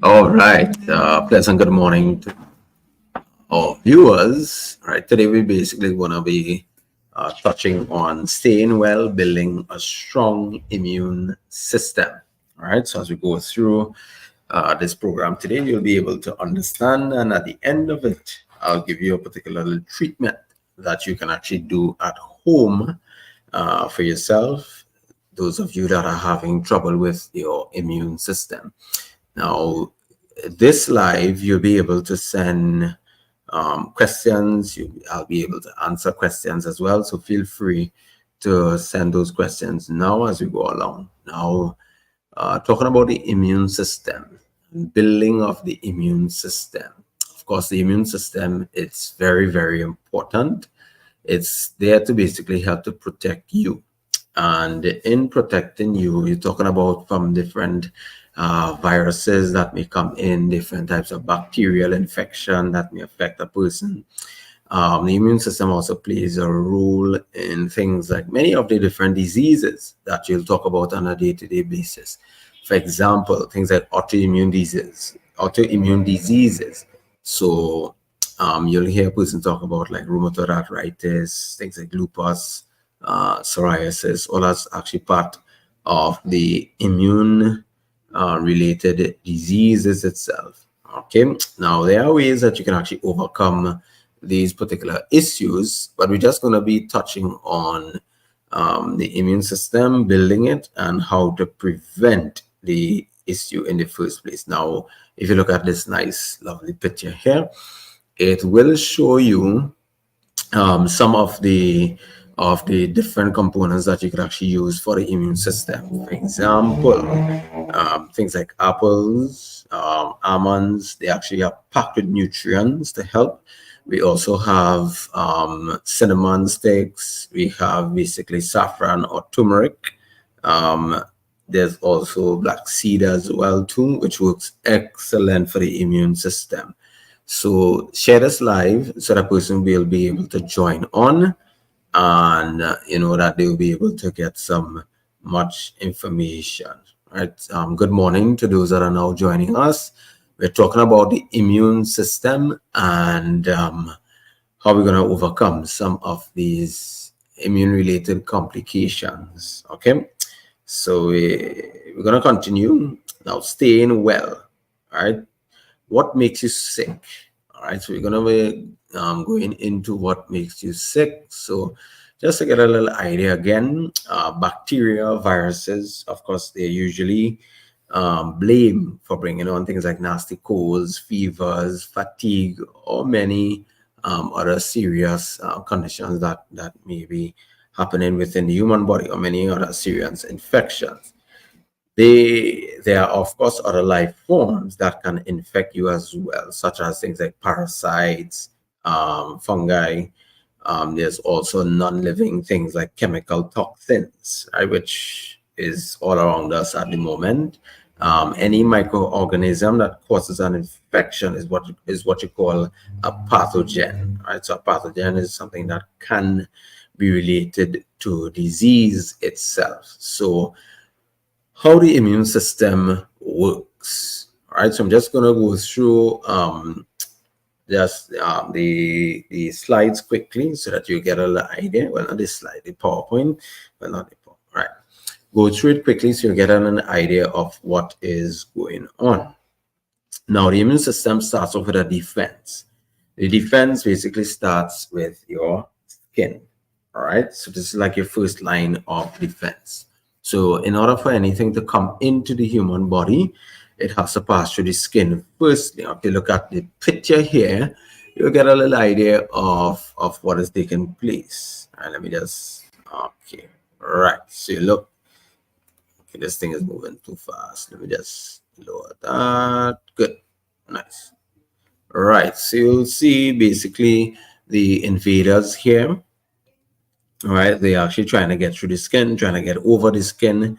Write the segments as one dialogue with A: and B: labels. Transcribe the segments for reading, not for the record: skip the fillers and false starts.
A: All right. Pleasant good morning to all viewers. All right. Today we basically want to be touching on staying well, building a strong immune system. All right. So as we go through this program today, you'll be able to understand, and at the end of it, I'll give you a particular little treatment that you can actually do at home for yourself. Those of you that are having trouble with your immune system. Now, this live, you'll be able to send questions. I'll be able to answer questions as well. So feel free to send those questions now as we go along. Now, talking about the immune system, building of the immune system. Of course, the immune system, it's very, very important. It's there to basically help to protect you. And in protecting you, you're talking about from different viruses that may come in, different types of bacterial infection that may affect a person. The immune system also plays a role in things like many of the different diseases that you'll talk about on a day-to-day basis. For example, things like autoimmune diseases. So you'll hear a person talk about like rheumatoid arthritis, things like lupus, psoriasis. All that's actually part of the immune related diseases itself. Okay, now there are ways that you can actually overcome these particular issues, but we're just going to be touching on the immune system, building it, and how to prevent the issue in the first place. Now, if you look at this nice, lovely picture here, it will show you some of the different components that you could actually use for the immune system. For example, things like apples, almonds, they actually are packed with nutrients to help. We also have cinnamon sticks. We have basically saffron or turmeric. Um, there's also black seed as well too, which works excellent for the immune system. So share this live so that person will be able to join on, and you know that they will be able to get some much information. Right. Good morning to those that are now joining us. We're talking about the immune system and how we're going to overcome some of these immune related complications. Okay. So we're going to continue now. Staying well. All right. What makes you sick? All right, so we're gonna be going into what makes you sick. So just to get a little idea again, bacteria, viruses, of course, they're usually blamed for bringing on things like nasty colds, fevers, fatigue, or many other serious conditions that may be happening within the human body, or many other serious infections. There are, of course, other life forms that can infect you as well, such as things like parasites, fungi. There's also non-living things like chemical toxins, right, which is all around us at the moment. Any microorganism that causes an infection is what you call a pathogen, right? So a pathogen is something that can be related to disease itself. So how the immune system works. All right, so I'm just going to go through just the slides quickly so that you get a little idea. Well, not this slide, the PowerPoint, but not the PowerPoint. Right, go through it quickly so you get an idea of what is going on. Now, the immune system starts off with a defense. The defense basically starts with your skin. All right, so this is like your first line of defense. So in order for anything to come into the human body, it has to pass through the skin firstly. If you look at the picture here, you'll get a little idea of what is taking place. All right, let me just, okay, all right. So you look, okay, this thing is moving too fast. Let me just lower that. Good, nice. All right, so you'll see basically the invaders here. All right, they're actually trying to get through the skin, trying to get over the skin.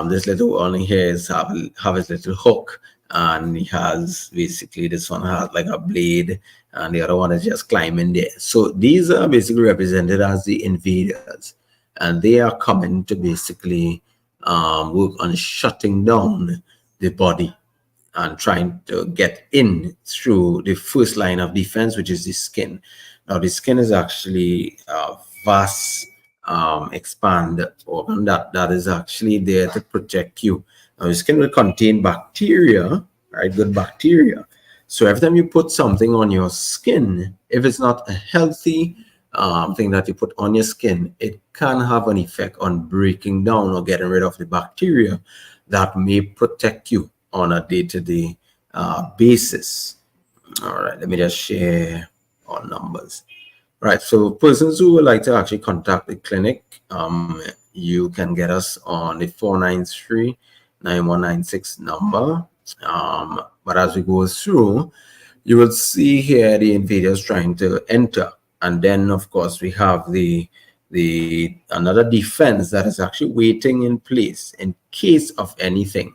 A: This little one here is have his little hook, and he has basically this one has like a blade, and the other one is just climbing there. So these are basically represented as the invaders, and they are coming to basically work on shutting down the body. and trying to get in through the first line of defense, which is the skin. Now, the skin is actually a vast expand organ that is actually there to protect you. Now, the skin will contain bacteria, right? Good bacteria. So every time you put something on your skin, if it's not a healthy thing that you put on your skin, it can have an effect on breaking down or getting rid of the bacteria that may protect you on a day-to-day basis. All right, let me just share our numbers. Right, so persons who would like to actually contact the clinic, you can get us on the 493-9196 number. But as we go through, you will see here the invaders trying to enter. And then, of course, we have the another defense that is actually waiting in place in case of anything.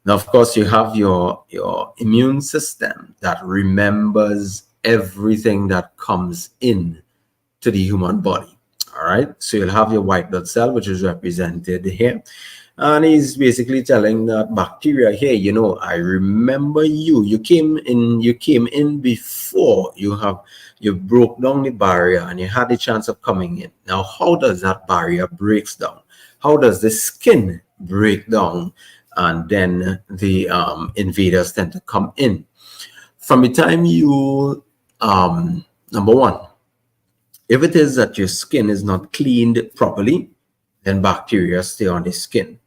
A: Now, of course, you have your immune system that remembers everything that comes in to the human body. All right. So you'll have your white blood cell, which is represented here. And he's basically telling that bacteria here, you know, I remember you. You came in before you broke down the barrier and you had the chance of coming in. Now, how does that barrier breaks down? How does the skin break down? And then the invaders tend to come in. From the time you, number one, if it is that your skin is not cleaned properly, then bacteria stay on the skin.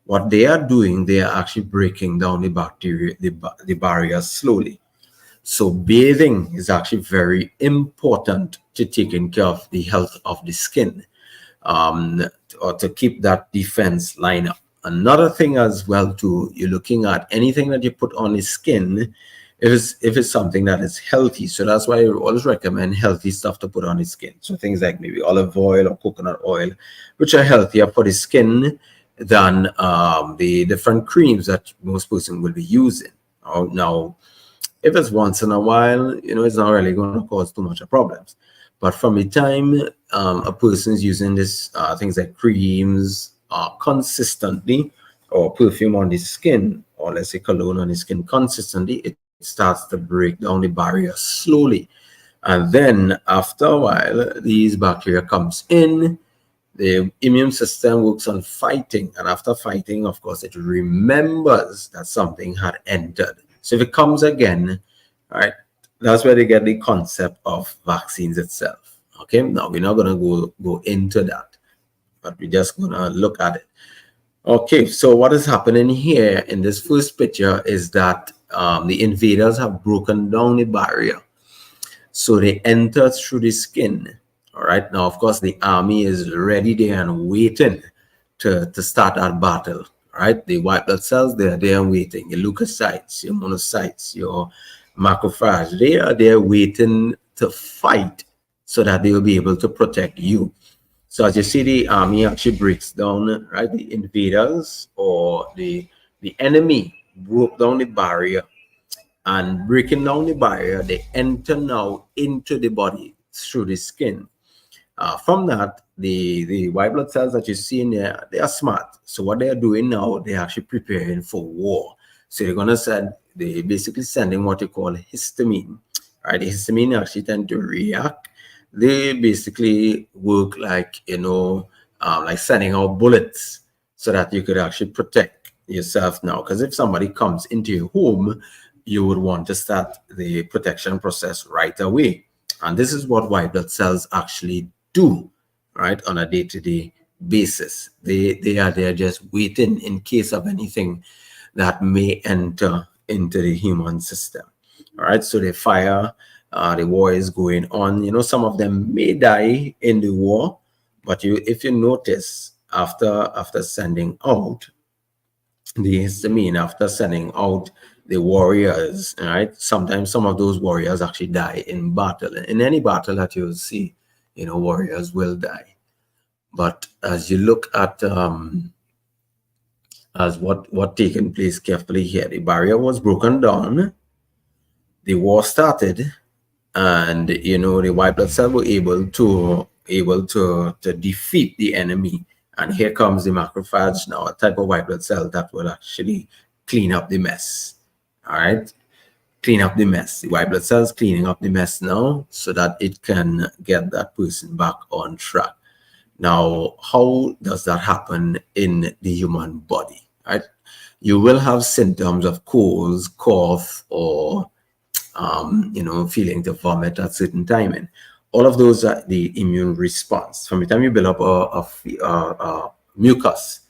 A: What they are doing, they are actually breaking down the bacteria, the barrier slowly. So bathing is actually very important to taking care of the health of the skin, or to keep that defense line up. Another thing as well too, you're looking at anything that you put on the skin, if it's something that is healthy. So that's why I always recommend healthy stuff to put on the skin. So things like maybe olive oil or coconut oil, which are healthier for the skin than the different creams that most person will be using. Now, if it's once in a while, you know, it's not really going to cause too much of problems. But from the time a person's using this things like creams consistently, or perfume on the skin, or let's say cologne on the skin consistently, it starts to break down the barrier slowly. And then after a while, these bacteria comes in, the immune system works on fighting, and after fighting, of course, it remembers that something had entered. So if it comes again, right, that's where they get the concept of vaccines itself. Okay, now we're not going to go into that, but we're just going to look at it. Okay, so what is happening here in this first picture is that the invaders have broken down the barrier. So they enter through the skin. All right, now, of course, the army is ready there and waiting to start that battle. All right, the white blood cells, they're there and waiting. Your leukocytes, your monocytes, your macrophage, they are there waiting to fight so that they will be able to protect you. So as you see, the army actually breaks down, right? The invaders or the enemy broke down the barrier, and breaking down the barrier, they enter now into the body through the skin. From that, the white blood cells that you see in there, they are smart. So what they are doing now, they're actually preparing for war. So they're going to send, they basically sending what you call histamine, right? The histamine actually tend to react. They basically work like, you know, like sending out bullets so that you could actually protect yourself now. Because if somebody comes into your home, you would want to start the protection process right away. And this is what white blood cells actually do, right, on a day-to-day basis. They are there just waiting in case of anything that may enter into the human system. All right, so they fire. The war is going on. You know, some of them may die in the war, but if you notice, after sending out the histamine, after sending out the warriors, right, sometimes some of those warriors actually die in battle. In any battle that you'll see, you know, warriors will die. But as you look at as what taken place carefully here, the barrier was broken down, the war started, and you know, the white blood cell were able to defeat the enemy. And here comes the macrophage now, a type of white blood cell that will actually clean up the mess. All right, clean up the mess. The white blood cells cleaning up the mess now so that it can get that person back on track. Now, how does that happen in the human body? Right? You will have symptoms of colds, cough, or feeling to vomit at certain timing. All of those are the immune response. From the time you build up a mucus,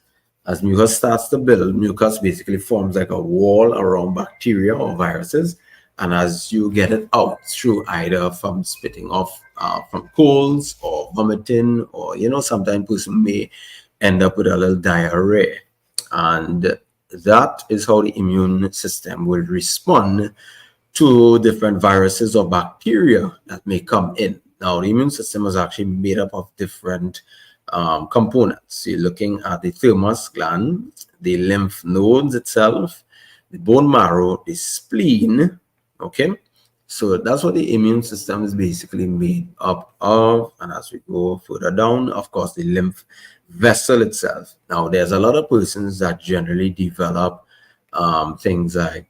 A: as mucus starts to build, mucus basically forms like a wall around bacteria or viruses. And as you get it out through either from spitting off from colds or vomiting, or, sometimes person may end up with a little diarrhea. And that is how the immune system will respond to different viruses or bacteria that may come in. Now, the immune system is actually made up of different components. You're looking at the thymus gland, the lymph nodes itself, the bone marrow, the spleen. Okay, so that's what the immune system is basically made up of. And as we go further down, of course, the lymph vessel itself. Now, there's a lot of persons that generally develop things like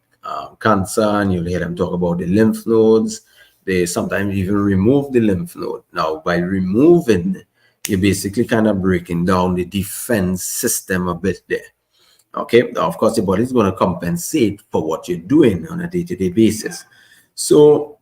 A: cancer, and you'll hear them talk about the lymph nodes. They sometimes even remove the lymph node. Now, by removing, you're basically kind of breaking down the defense system a bit there. Okay, now, of course, the body is going to compensate for what you're doing on a day-to-day basis. So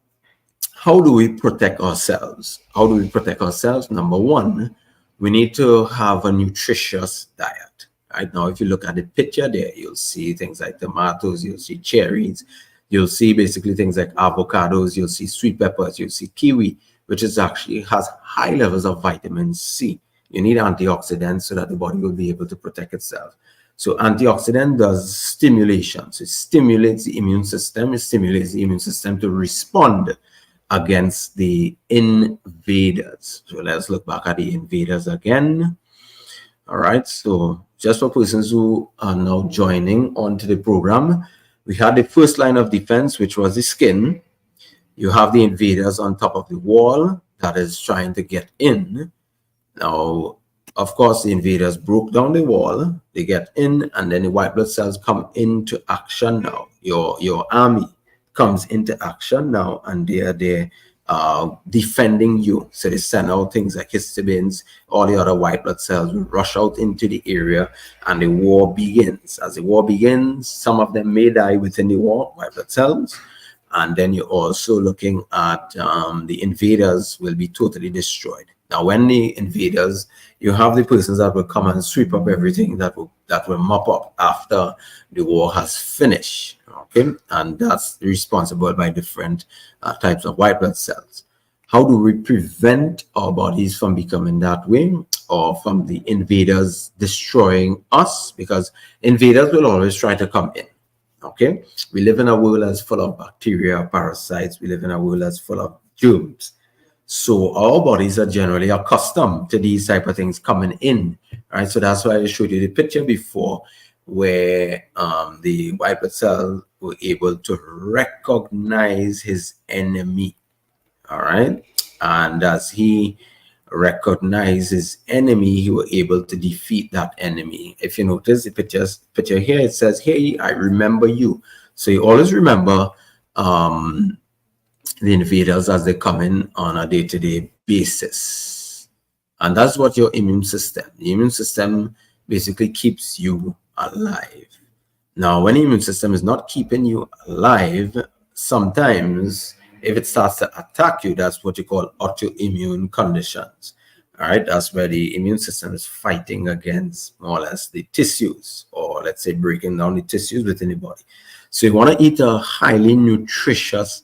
A: how do we protect ourselves? How do we protect ourselves? Number one, we need to have a nutritious diet. Right now, if you look at the picture there, you'll see things like tomatoes, you'll see cherries, you'll see basically things like avocados, you'll see sweet peppers, you'll see kiwi, which is actually has high levels of vitamin C. You need antioxidants so that the body will be able to protect itself. So antioxidant does stimulation. So it stimulates the immune system. It stimulates the immune system to respond against the invaders. So let's look back at the invaders again. All right. So just for persons who are now joining onto the program, we had the first line of defense, which was the skin. You have the invaders on top of the wall that is trying to get in. Now, of course, the invaders broke down the wall, they get in, and then the white blood cells come into action now. Your army comes into action now, and they are there defending you. So they send out things like histamines, all the other white blood cells will rush out into the area, and the war begins. As the war begins, some of them may die within the war, white blood cells. And then you're also looking at the invaders will be totally destroyed. Now, when the invaders, you have the persons that will come and sweep up everything that will mop up after the war has finished. Okay, and that's responsible by different types of white blood cells. How do we prevent our bodies from becoming that way, or from the invaders destroying us? Because invaders will always try to come in. Okay, we live in a world that's full of bacteria, parasites. We live in a world that's full of germs. So our bodies are generally accustomed to these type of things coming in, right? So that's why I showed you the picture before, where the white blood cell were able to recognize his enemy, all right? And as he recognized his enemy, he was able to defeat that enemy. If you notice the picture here, it says, "Hey, I remember you." So you always remember the invaders as they come in on a day-to-day basis. And that's what your immune system, the immune system basically keeps you alive. Now, when the immune system is not keeping you alive, sometimes if it starts to attack you, that's what you call autoimmune conditions. All right, that's where the immune system is fighting against more or less the tissues, or let's say breaking down the tissues within the body. So you want to eat a highly nutritious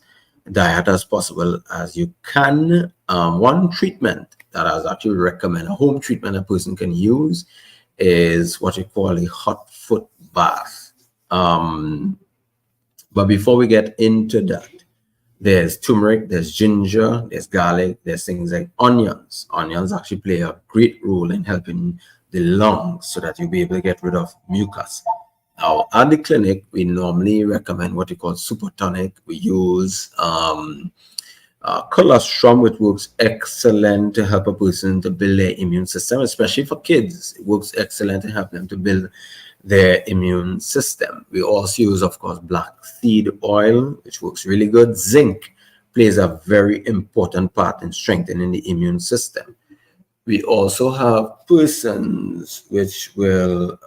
A: diet as possible as you can. One treatment that I was actually recommend, a home treatment a person can use, is what you call a hot foot bath. But before we get into that, there's turmeric, there's ginger, there's garlic, there's things like onions. Onions actually play a great role in helping the lungs so that you'll be able to get rid of mucus. Now, at the clinic, we normally recommend what we call super tonic. We use Colostrum, which works excellent to help a person to build their immune system, especially for kids. It works excellent to help them to build their immune system. We also use, of course, black seed oil, which works really good. Zinc plays a very important part in strengthening the immune system. We also have persons which will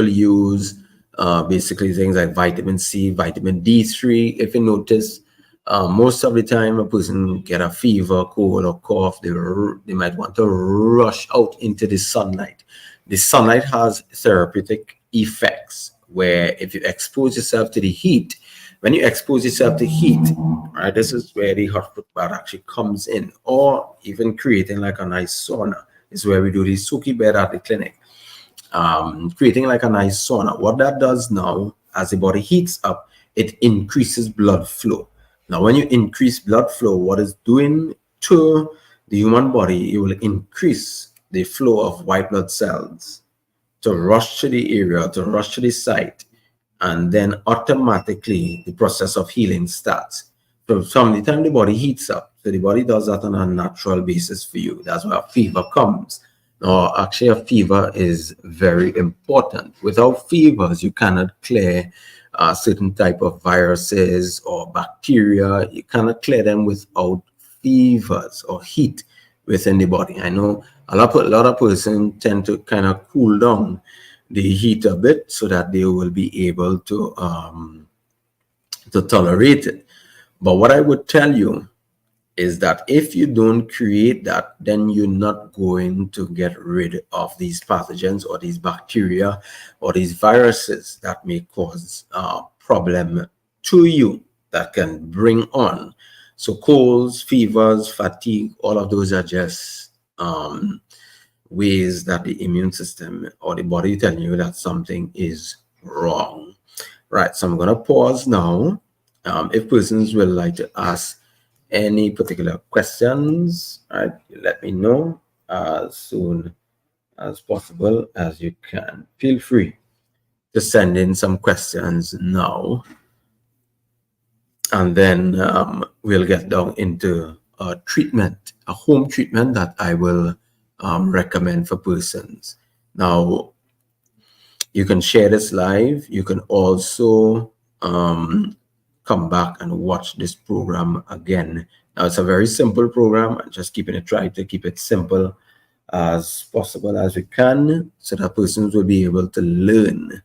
A: use basically things like vitamin C, vitamin D3. If you notice, most of the time a person get a fever, cold, or cough, they might want to rush out into the sunlight. The sunlight has therapeutic effects where if you expose yourself to the heat, when you expose yourself to heat, right, this is where the hot foot bath actually comes in, or even creating like a nice sauna is where we do the Suki bed at the clinic. Creating like a nice sauna. What that does now, as the body heats up, it increases blood flow. Now, when you increase blood flow, what it's doing to the human body, it will increase the flow of white blood cells to rush to the area, to rush to the site, and then automatically the process of healing starts. So from the time the body heats up, so the body does that on a natural basis for you. That's where fever comes. Now, actually, a fever is very important. Without fevers, you cannot clear certain type of viruses or bacteria. You cannot clear them without fevers or heat within the body. I know a lot of persons tend to kind of cool down the heat a bit so that they will be able to tolerate it. But what I would tell you is that if you don't create that, then you're not going to get rid of these pathogens or these bacteria or these viruses that may cause problem to you, that can bring on. So colds, fevers, fatigue, all of those are just ways that the immune system or the body telling you that something is wrong. Right, so I'm going to pause now. If persons would like to ask any particular questions, right, let me know as soon as possible as you can. Feel free to send in some questions now, and then we'll get down into a treatment, a home treatment that I will recommend for persons. Now, you can share this live. You can also come back and watch this program again. Now, it's a very simple program. I'm just try to keep it simple as possible as we can, so that persons will be able to learn,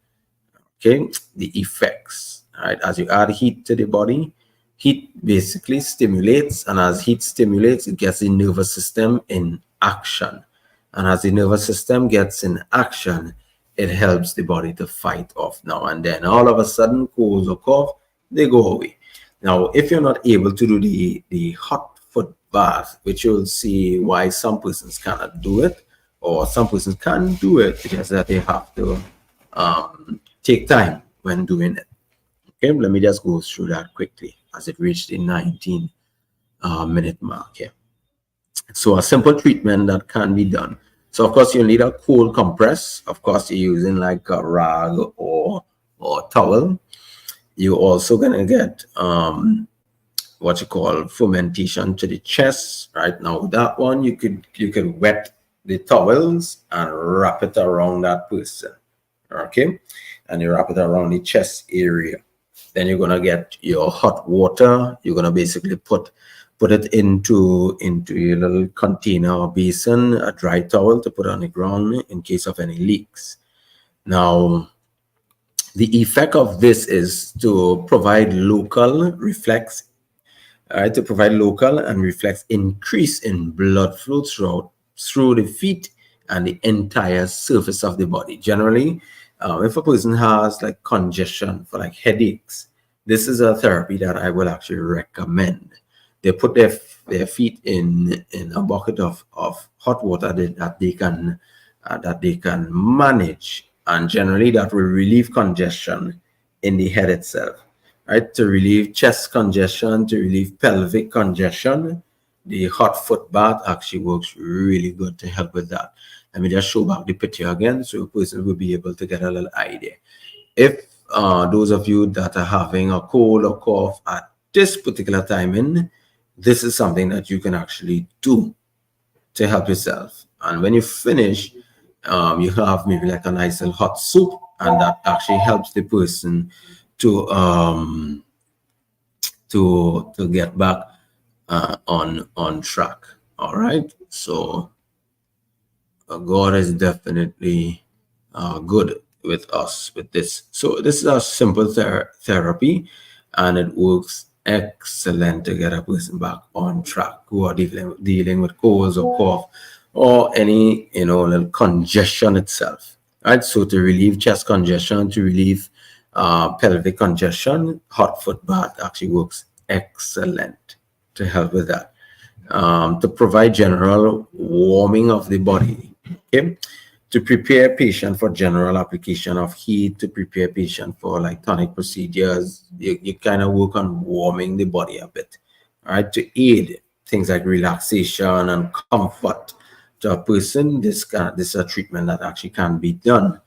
A: okay, the effects. Right, as you add heat to the body, heat basically stimulates, and as heat stimulates, it gets the nervous system in action. And as the nervous system gets in action, it helps the body to fight off now and then. All of a sudden, colds or cough, they go away. Now, if you're not able to do the hot foot bath, which you'll see why some persons cannot do it, or some persons can do it because that they have to take time when doing it. Okay, let me just go through that quickly as it reached the 19-minute mark here. So a simple treatment that can be done. So of course you need a cold compress. Of course you're using like a rag or towel. You're also gonna get what you call fomentation to the chest. Right now, that one you could wet the towels and wrap it around that person. Okay, and you wrap it around the chest area. Then you're gonna get your hot water. You're gonna basically put it into a little container or basin, a dry towel to put on the ground in case of any leaks. Now, the effect of this is to provide local reflex, to provide local and reflex increase in blood flow through the feet and the entire surface of the body. Generally, if a person has like congestion for like headaches, this is a therapy that I will actually recommend. They put their feet in a bucket of hot water that they can manage, and generally that will relieve congestion in the head itself, right? To relieve chest congestion, to relieve pelvic congestion, the hot foot bath actually works really good to help with that. Let me just show back the picture again so a person will be able to get a little idea. If those of you that are having a cold or cough at this particular timing, this is something that you can actually do to help yourself. And when you finish, you have maybe like a nice little hot soup, and that actually helps the person to get back on track. All right, so God is definitely good with us with this. So this is a simple therapy, and it works excellent to get a person back on track who are dealing with colds or cough or any little congestion itself. Right. So to relieve chest congestion, to relieve pelvic congestion, hot foot bath actually works excellent to help with that. To provide general warming of the body. Okay, to prepare patient for general application of heat, to prepare patient for like tonic procedures, you kind of work on warming the body a bit. All right, to aid things like relaxation and comfort to a person, this is a treatment that actually can be done.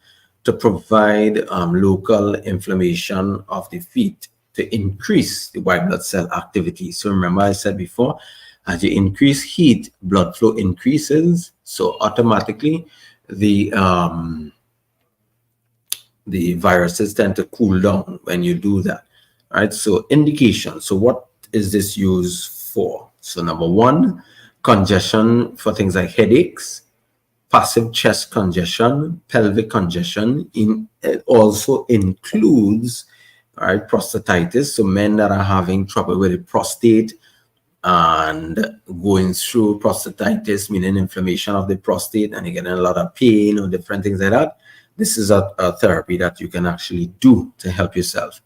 A: To provide local inflammation of the feet, to increase the white blood cell activity. So remember I said before, as you increase heat, blood flow increases, so automatically the viruses tend to cool down when you do that. Right? So indication. So what is this used for? So number one, congestion for things like headaches, passive chest congestion, pelvic congestion. It also includes, right, prostatitis. So men that are having trouble with the prostate and going through prostatitis, meaning inflammation of the prostate, and you're getting a lot of pain or different things like that, this is a therapy that you can actually do to help yourself.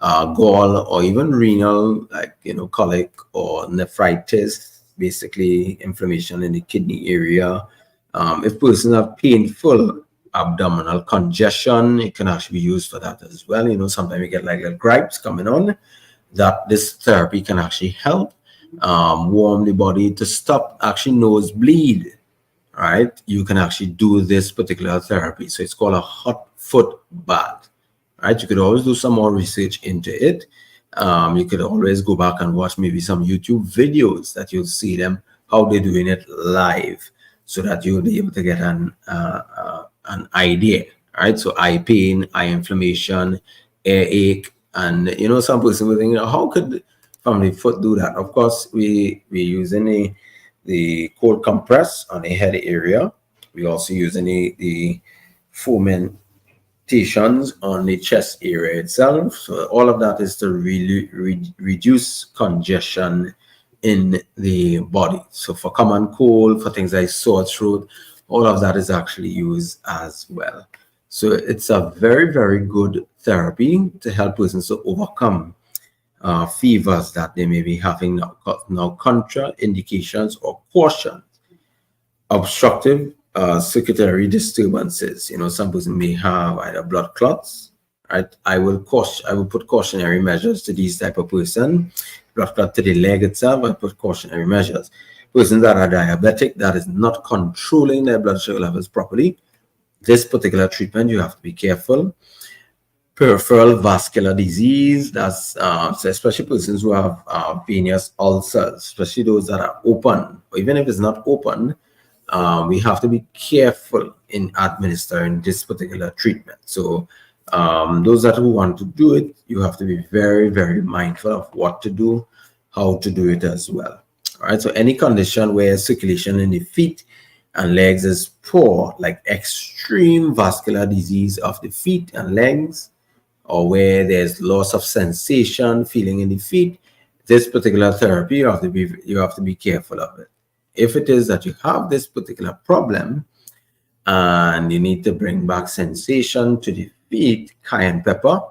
A: Gall or even renal, like colic or nephritis, basically inflammation in the kidney area. If persons have painful abdominal congestion, it can actually be used for that as well. Sometimes you get like little gripes coming on, that this therapy can actually help warm the body to stop actually nosebleed. Right, you can actually do this particular therapy. So it's called a hot foot bath. Right, you could always do some more research into it. You could always go back and watch maybe some YouTube videos that you'll see them how they're doing it live, so that you'll be able to get an idea. Right, so eye pain, eye inflammation, earache, and some person will think, how could from the foot do that? Of course, we're using the cold compress on the head area. We also using the fomentations on the chest area itself. So all of that is to really reduce congestion in the body. So for common cold, for things like sore throat, all of that is actually used as well. So it's a very, very good therapy to help persons to overcome fevers that they may be having now contraindications or cautions. Obstructive circulatory disturbances. Some person may have either blood clots. Right, I will put cautionary measures to these type of person. Blood clot to the leg itself, I put cautionary measures. Persons that are diabetic, that is not controlling their blood sugar levels properly, this particular treatment you have to be careful. Peripheral vascular disease, that's so especially persons who have venous ulcers, especially those that are open, or even if it's not open, we have to be careful in administering this particular treatment. So those who want to do it, you have to be very, very mindful of what to do, how to do it as well. All right, so any condition where circulation in the feet and legs is poor, like extreme vascular disease of the feet and legs, or where there's loss of sensation, feeling in the feet, this particular therapy, you have to be careful of it. If it is that you have this particular problem and you need to bring back sensation to the feet, cayenne pepper,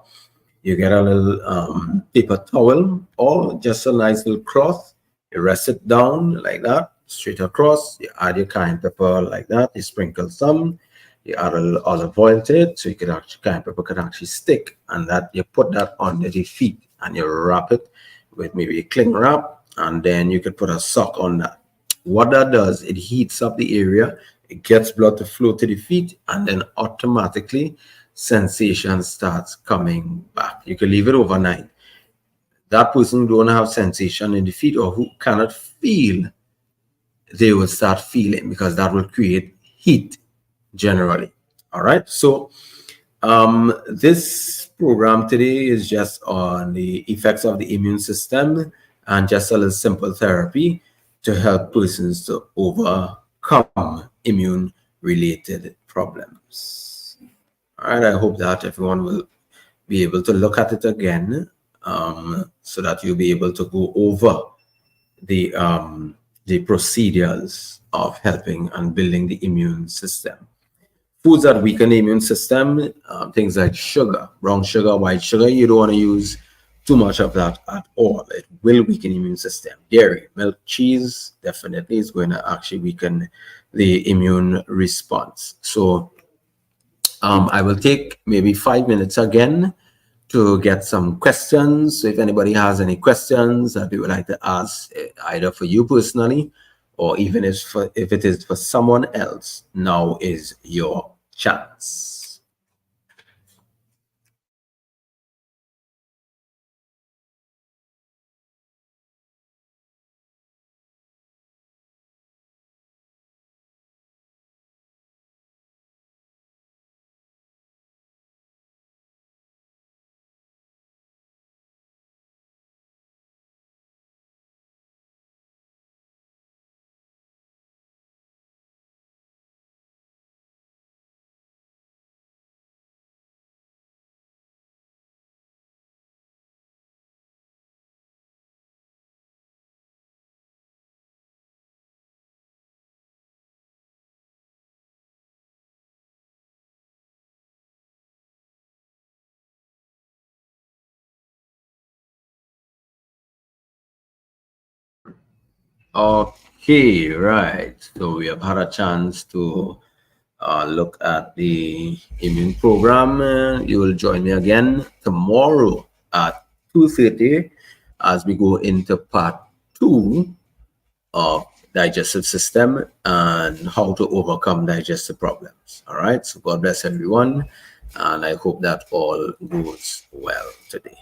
A: you get a little paper towel or just a nice little cloth, you rest it down like that, straight across, you add your cayenne pepper like that, you sprinkle some, you add a little olive oil to it, so you could actually, cayenne pepper can actually stick, and that you put that under the feet and you wrap it with maybe a cling wrap, and then you could put a sock on that. What that does, it heats up the area, it gets blood to flow to the feet, and then automatically sensation starts coming back. You can leave it overnight. that person who don't have sensation in the feet or who cannot feel, they will start feeling, because that will create heat generally. All right. So this program today is just on the effects of the immune system and just a little simple therapy to help persons to overcome immune related problems. All right. I hope that everyone will be able to look at it again, so that you'll be able to go over the procedures of helping and building the immune system. Foods that weaken the immune system, things like sugar, brown sugar, white sugar, you don't want to use too much of that at all. It will weaken the immune system. Dairy, milk, cheese definitely is going to actually weaken the immune response. So I will take maybe 5 minutes again to get some questions. So if anybody has any questions that they would like to ask, either for you personally, or even if it is for someone else, now is your chance. Okay, right. So we have had a chance to look at the immune program. You will join me again tomorrow at 2:30 as we go into part 2 of digestive system and how to overcome digestive problems. All right. So God bless everyone. And I hope that all goes well today.